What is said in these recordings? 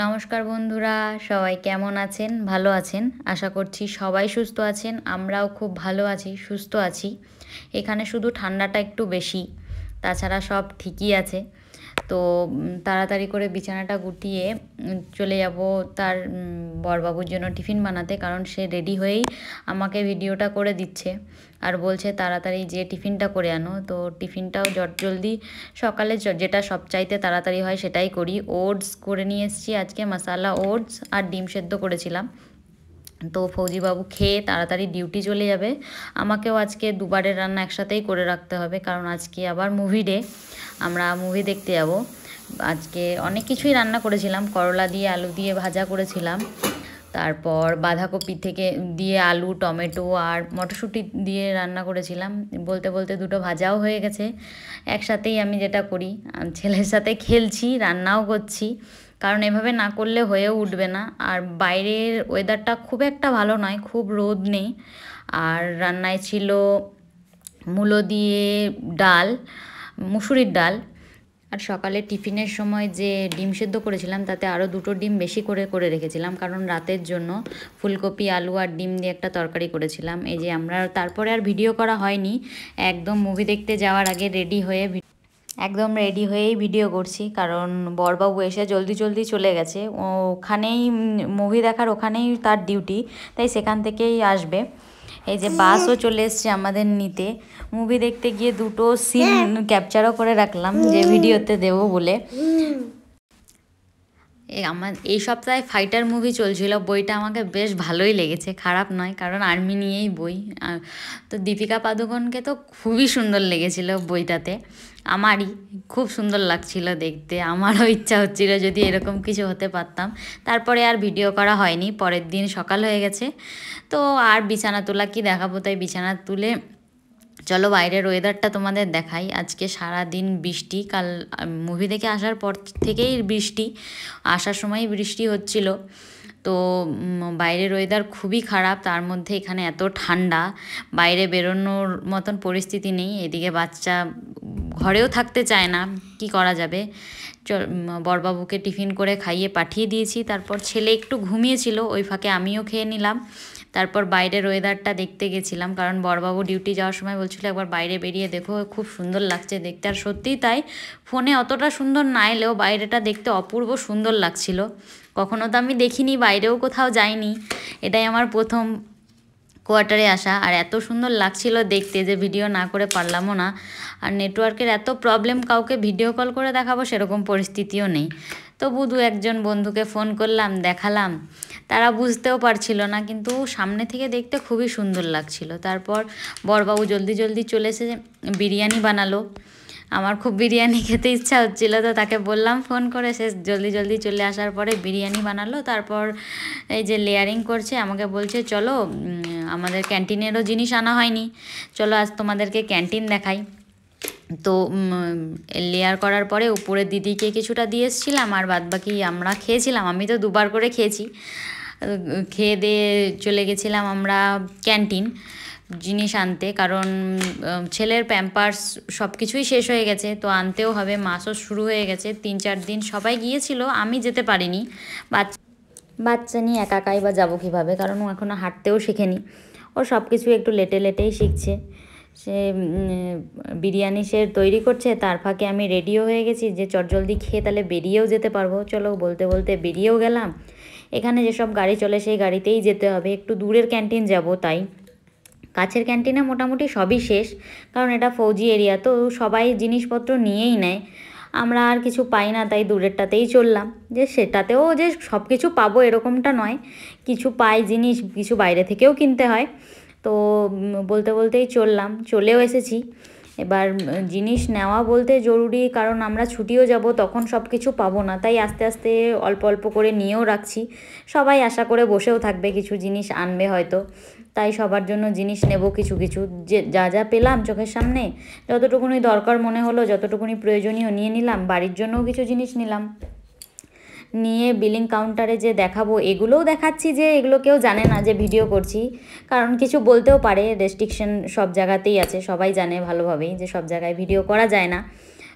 নমস্কার বন্ধুরা, সবাই কেমন আছেন? ভালো আছেন? আশা করছি সবাই সুস্থ আছেন। আমরাও খুব ভালো আছি, সুস্থ আছি। এখানে শুধু ঠান্ডাটা একটু বেশি, তাছাড়া সব ঠিকই আছে। তো তাড়াতাড়ি করে বিছানাটা গুটিয়ে চলে যাব তার বড়বাবুর জন্য টিফিন বানাতে, কারণ সে রেডি হয়েই আমাকে ভিডিওটা করে দিচ্ছে আর বলছে তাড়াতাড়ি যে টিফিনটা করে আনো। তো টিফিনটাও জলদি সকালে যেটা সবচাইতে তাড়াতাড়ি হয় সেটাই করি। ওটস করে নিয়ে এসেছি আজকে, মশালা ওটস আর ডিম সেদ্ধ করেছিলাম। তো ফৌজিবাবু খেয়ে তাড়াতাড়ি ডিউটি চলে যাবে। আমাকেও আজকে দুবারের রান্না একসাথেই করে রাখতে হবে, কারণ আজকে আবার মুভি ডে, আমরা মুভি দেখতে যাব। আজকে অনেক কিছুই রান্না করেছিলাম, করলা দিয়ে আলু দিয়ে ভাজা করেছিলাম, তারপর বাঁধাকপি থেকে দিয়ে আলু টমেটো আর মটরশুঁটি দিয়ে রান্না করেছিলাম। বলতে বলতে দুটো ভাজাও হয়ে গেছে একসাথেই। আমি যেটা করি, ছেলের সাথে খেলছি, রান্নাও করছি, কারণ এভাবে না করলে হয়েও উঠবে না। আর বাইরের ওয়েদারটা খুব একটা ভালো নয়, খুব রোদ নেই। আর রান্নায় ছিল মূলো দিয়ে ডাল, মুসুরির ডাল। আর সকালে টিফিনের সময় যে ডিম সেদ্ধ করেছিলাম তাতে আরও দুটো ডিম বেশি করে করে রেখেছিলাম, কারণ রাতের জন্য ফুলকপি আলু আর ডিম দিয়ে একটা তরকারি করেছিলাম। এই যে আমরা তারপরে আর ভিডিও করা হয়নি, একদম মুভি দেখতে যাওয়ার আগে রেডি হয়েই ভিডিও করছি, কারণ বড়বাবু এসে জলদি জলদি চলে গেছে। ওখানেই মুভি দেখার ওখানেই তার ডিউটি, তাই সেখান থেকেই আসবে। এই যে বাসও চলে এসছে আমাদের নিতে। মুভি দেখতে গিয়ে দুটো সিন ক্যাপচারও করে রাখলাম যে ভিডিওতে দেবো বলে। আমার এই সপ্তাহে ফাইটার মুভি চলছিল, বইটা আমাকে বেশ ভালোই লেগেছে, খারাপ নয়, কারণ আর্মি নিয়েই বই। তো দীপিকা পাদুকোনকে তো খুবই সুন্দর লেগেছিল বইটাতে, আমারই খুব সুন্দর লাগছিল দেখতে। আমারও ইচ্ছা হচ্ছিল যদি এরকম কিছু হতে পারতাম। তারপরে আর ভিডিও করা হয়নি, পরের দিন সকাল হয়ে গেছে। তো আর বিছানা তোলা কি দেখাবো, তাই বিছানা তুলে চলো বাইরের ওয়েদারটা তোমাদের দেখাই। আজকে সারা দিন বৃষ্টি, কাল মুভি দেখে আসার পর থেকেই বৃষ্টি, আসার সময় বৃষ্টি হচ্ছিল। তো বাইরের ওয়েদার খুবই খারাপ, তার মধ্যে এখানে এত ঠান্ডা, বাইরে বেরোনোর মতন পরিস্থিতি নেই। এদিকে বাচ্চা ঘরেও থাকতে চায় না, কি করা যাবে। বড়বাবুকে টিফিন করে খাইয়ে পাঠিয়ে দিয়েছি, তারপর ছেলে একটু ঘুমিয়েছিল, ওই ফাঁকে আমিও খেয়ে নিলাম। তারপর বাইরের ওয়েদারটা দেখতে গেছিলাম, কারণ বড়বাবু ডিউটি যাওয়ার সময় বলছিল একবার বাইরে বেরিয়ে দেখো, খুব সুন্দর লাগছে দেখতে। আর সত্যিই তাই, ফোনে অতটা সুন্দর না এলেও বাইরেটা দেখতে অপূর্ব সুন্দর লাগছিল। কখনো তো আমি দেখিনি, বাইরেও কোথাও যাইনি, এটাই আমার প্রথম কোয়ার্টারে আসা। আর এত সুন্দর লাগছিল দেখতে যে ভিডিও না করে পারলামও না। আর নেটওয়ার্কের এত প্রবলেম, কাউকে ভিডিও কল করে দেখাবো সেরকম পরিস্থিতিও নেই। তবু দু একজন বন্ধুকে ফোন করলাম, দেখালাম, তারা বুঝতেও পারছিল না, কিন্তু সামনে থেকে দেখতে খুবই সুন্দর লাগছিল। তারপর বড়বাবু জলদি জলদি চলে এসে বিরিয়ানি বানালো। আমার খুব বিরিয়ানি খেতে ইচ্ছা হচ্ছিলো, তো তাকে বললাম ফোন করে, সে জলদি জলদি চলে আসার পরে বিরিয়ানি বানালো। তারপর এই যে লেয়ারিং করছে, আমাকে বলছে চলো আমাদের ক্যান্টিনেরও জিনিস আনা হয়নি, চলো আজ তোমাদেরকে ক্যান্টিন দেখাই। তো লেয়ার করার পরে উপরে দিদিকে কিছুটা দিয়ে এসেছিলাম, আর বাদবাকি আমরা খেয়েছিলাম। আমি তো দুবার করে খেয়েছি। খেয়ে দিয়ে চলে গেছিলাম আমরা ক্যান্টিন জিনিস আনতে, কারণ ছেলের প্যাম্পার্স সব কিছুই শেষ হয়ে গেছে, তো আনতেও হবে। মাসও শুরু হয়ে গেছে, 3-4 দিন সবাই গিয়েছিল, আমি যেতে পারিনি। বাচ্চা নিয়ে একা একাই বা যাবো কীভাবে, কারণ ও এখনও হাঁটতেও শেখেনি, ও সব কিছু একটু লেটে লেটেই শিখছে। সে বিরিয়ানি সে তৈরি করছে, তার ফাঁকে আমি রেডিও হয়ে গেছি যে চটজলদি খেয়ে তাহলে বেরিয়েও যেতে পারবো। চলো বলতে বলতে বেরিয়েও গেলাম। এখানে যেসব গাড়ি চলে সেই গাড়িতেই যেতে হবে, একটু দূরের ক্যান্টিন যাব, তাই কাছের ক্যান্টিনে মোটামুটি সবই শেষ, কারণ এটা ফৌজি এরিয়া, তো সবাই জিনিসপত্র নিয়েই নেয়, আমরা আর কিছু পাই না, তাই দূরেরটাতেই চললাম। যে সেটাতেও যে সব কিছু পাবো এরকমটা নয়, কিছু পাই জিনিস, কিছু বাইরে থেকেও কিনতে হয়। তো বলতে বলতেই চলেও এসেছি। এবার জিনিস নেওয়া বলতে জরুরি, কারণ আমরা ছুটিও যাব, তখন সব কিছু পাবো না, তাই আস্তে আস্তে অল্প অল্প করে নিয়েও রাখছি। সবাই আশা করে বসেও থাকবে, কিছু জিনিস আনবে হয়তো, তাই সবার জন্য জিনিস নেব কিছু কিছু। যে যা যা পেলাম চোখের সামনে, যতটুকুনি দরকার মনে হলো, যতটুকুনি প্রয়োজনীয় নিয়ে নিলাম। বাড়ির জন্যও কিছু জিনিস নিলাম, নিয়ে বিলিং কাউন্টারে যে দেখাবো, এগুলোও দেখাচ্ছি যে এগুলো কেউ জানে না যে ভিডিও করছি, কারণ কিছু বলতেও পারে, রেস্ট্রিকশন সব জায়গাতেই আছে, সবাই জানে ভালোভাবেই যে সব জায়গায় ভিডিও করা যায় না।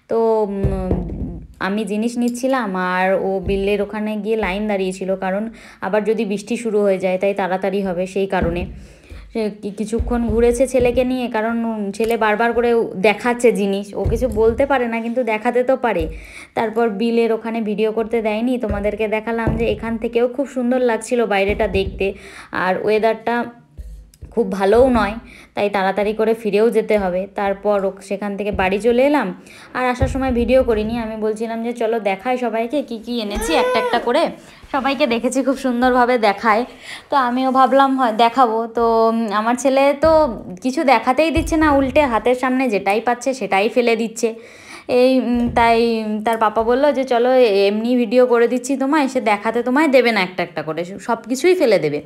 তো আমি জিনিস নিচ্ছিলাম আর ও বিলের ওখানে গিয়ে লাইন দাঁড়িয়েছিল, কারণ আবার যদি বৃষ্টি শুরু হয়ে যায় তাই তাড়াতাড়ি হবে সেই কারণে। সে কিছুক্ষণ ঘুরেছে ছেলেকে নিয়ে, কারণ ছেলে বারবার করে দেখাচ্ছে জিনিস, ও কিছু বলতে পারে না কিন্তু দেখাতে তো পারে। তারপর বিলের ওখানে ভিডিও করতে দেয়নি, তোমাদেরকে দেখালাম যে এখান থেকেও খুব সুন্দর লাগছিল বাইরেটা দেখতে, আর ওয়েদারটা খুব ভালোও নয়, তাই তাড়াতাড়ি করে ফিরেও যেতে হবে। তারপর সেখান থেকে বাড়ি চলে এলাম, আর আসার সময় ভিডিও করিনি। আমি বলছিলাম যে চলো দেখাই সবাইকে কি কি এনেছি একটা একটা করে, সবাইকে দেখেছি খুব সুন্দরভাবে দেখায়, তো আমিও ভাবলাম হয় দেখাবো। তো আমার ছেলে তো কিছু দেখাতেই দিচ্ছে না, উল্টে হাতের সামনে যেটাই পাচ্ছে সেটাই ফেলে দিচ্ছে। এই তাই তার পাপা বললো যে চলো এমনি ভিডিও করে দিচ্ছি তোমায়, এসে দেখাতে তোমায় দেবে না, একটা একটা করে সব কিছুই ফেলে দেবে,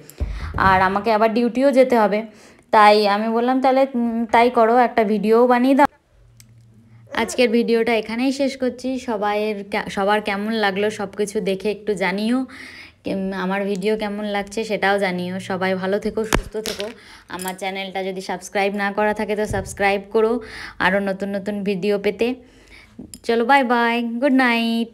আর আমাকে আবার ডিউটিও যেতে হবে। তাই আমি বললাম তাহলে তাই করো, একটা ভিডিওও বানিয়ে দাও। আজকের ভিডিওটা এখানেই শেষ করছি। সবার কেমন লাগলো সব কিছু দেখে একটু জানিও, আমার ভিডিও কেমন লাগছে সেটাও জানিও। সবাই ভালো থেকো, সুস্থ থেকো। আমার চ্যানেলটা যদি সাবস্ক্রাইব না করা থাকে তো সাবস্ক্রাইব করো আরও নতুন নতুন ভিডিও পেতে। চলো বাই বাই, গুড নাইট।